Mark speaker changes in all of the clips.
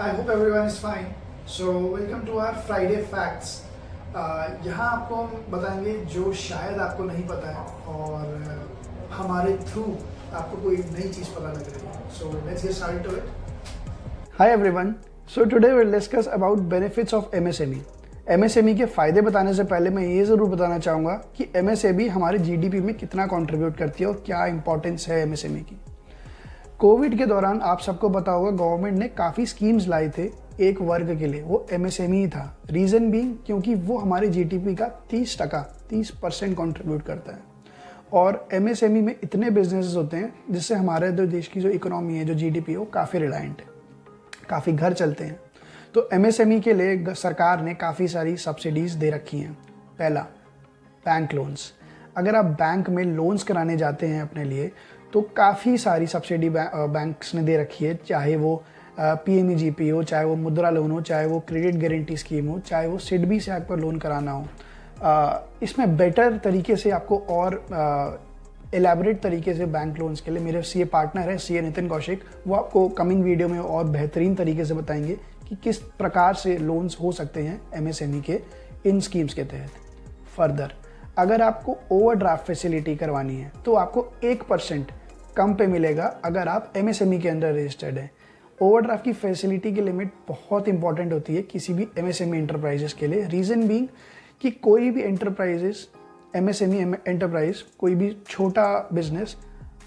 Speaker 1: I hope everyone is fine. So welcome to our Friday Facts. यहाँ आपको हम बताएंगे जो शायद आपको नहीं पता है और हमारे थ्रू आपको कोई नई चीज़ पता लग रही है. So let's get started to it.
Speaker 2: Hi everyone. So today we'll discuss about benefits of MSME. MSME के फ़ायदे बताने से पहले मैं ये ज़रूर बताना चाहूँगा कि MSME हमारे GDP में कितना कंट्रीब्यूट करती है और क्या इंपॉर्टेंस है MSME की. कोविड के दौरान आप सबको पता होगा गवर्नमेंट ने काफ़ी स्कीम्स लाए थे एक वर्ग के लिए, वो MSME ही था. रीज़न बीइंग क्योंकि वो हमारे GDP का 30% कंट्रीब्यूट करता है और MSME में इतने बिजनेसेस होते हैं जिससे हमारे देश की जो इकोनॉमी है, जो GDP है, वो काफ़ी रिलायंट है, काफ़ी घर चलते हैं. तो MSME के लिए सरकार ने काफ़ी सारी सब्सिडीज़ दे रखी हैं. पहला, बैंक लोन्स. अगर आप बैंक में लोन्स कराने जाते हैं अपने लिए तो काफ़ी सारी सब्सिडी बैंक्स ने दे रखी है, चाहे वो PMEGP हो, चाहे वो मुद्रा लोन हो, चाहे वो क्रेडिट गारंटी स्कीम हो, चाहे वो सिडबी से आपको लोन कराना हो. इसमें बेटर तरीके से आपको और एलैबोरेट तरीके से बैंक लोन्स के लिए मेरे CA पार्टनर है CA नितिन कौशिक, वो आपको कमिंग वीडियो में और बेहतरीन तरीके से बताएंगे कि किस प्रकार से लोन्स हो सकते हैं MSME के इन स्कीम्स के तहत. फर्दर, अगर आपको ओवरड्राफ्ट फैसिलिटी करवानी है तो आपको 1% कम पे मिलेगा अगर आप MSME के अंदर रजिस्टर्ड हैं. ओवरड्राफ्ट की फैसिलिटी की लिमिट बहुत इंपॉर्टेंट होती है किसी भी MSME एंटरप्राइजेस के लिए. रीज़न बीइंग कि कोई भी एंटरप्राइजेस MSME एंटरप्राइज, कोई भी छोटा बिजनेस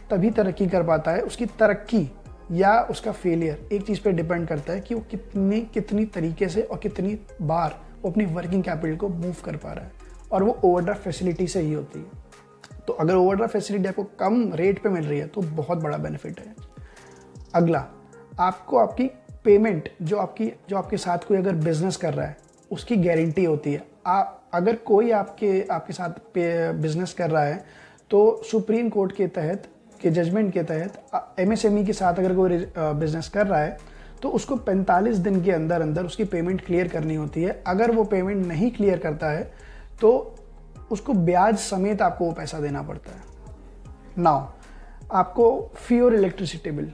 Speaker 2: तभी तरक्की कर पाता है, उसकी तरक्की या उसका फेलियर एक चीज़ पे डिपेंड करता है कि वो कितनी तरीके से और कितनी बार वो अपनी वर्किंग कैपिटल को मूव कर पा रहा है, और वो ओवरड्राफ्ट फैसिलिटी से ही होती है. तो अगर ओवरड्राफ्ट फैसिलिटी आपको कम रेट पे मिल रही है तो बहुत बड़ा बेनिफिट है. अगला, आपको आपकी पेमेंट जो आपके साथ कोई अगर बिजनेस कर रहा है उसकी गारंटी होती है. अगर कोई आपके साथ बिजनेस कर रहा है तो सुप्रीम कोर्ट के जजमेंट के तहत MSME के साथ अगर कोई बिजनेस कर रहा है तो उसको 45 दिन के अंदर उसकी पेमेंट क्लियर करनी होती है. अगर वो पेमेंट नहीं क्लियर करता है तो उसको ब्याज समेत आपको वो पैसा देना पड़ता है. नाउ, आपको फी और इलेक्ट्रिसिटी बिल,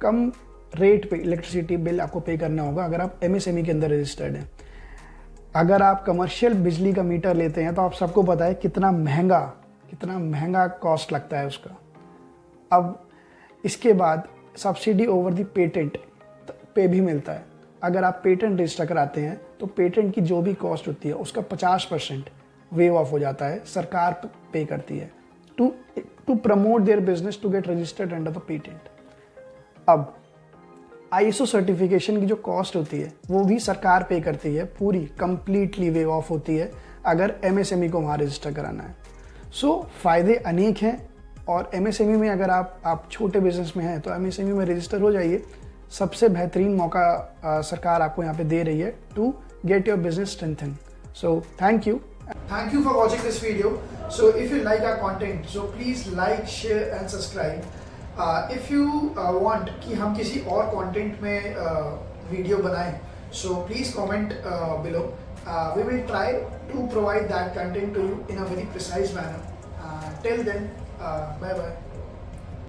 Speaker 2: कम रेट पे इलेक्ट्रिसिटी बिल आपको पे करना होगा अगर आप MSME के अंदर रजिस्टर्ड हैं. अगर आप कमर्शियल बिजली का मीटर लेते हैं तो आप सबको पता है कितना महंगा कॉस्ट लगता है उसका. अब इसके बाद सब्सिडी ओवर द पेटेंट पे भी मिलता है. अगर आप पेटेंट रजिस्टर कराते हैं तो पेटेंट की जो भी कॉस्ट होती है उसका 50% वेव ऑफ हो जाता है, सरकार पे करती है to promote their business to get registered under the patent. अब ISO सर्टिफिकेशन की जो कॉस्ट होती है वो भी सरकार पे करती है, पूरी कंप्लीटली वेव ऑफ होती है अगर MSME को वहाँ रजिस्टर कराना है. सो फ़ायदे अनेक हैं और MSME में अगर आप छोटे बिजनेस में हैं तो MSME में रजिस्टर हो जाइए. सबसे बेहतरीन मौका सरकार आपको यहाँ पे दे रही है to get your business strengthen. So thank you.
Speaker 1: Thank you for watching this video. So if you like our content, so please like, share and subscribe. If you want कि हम किसी और content में वीडियो बनाएं, so please comment below. We will try to provide that content to you in a very precise manner. Till then, bye bye.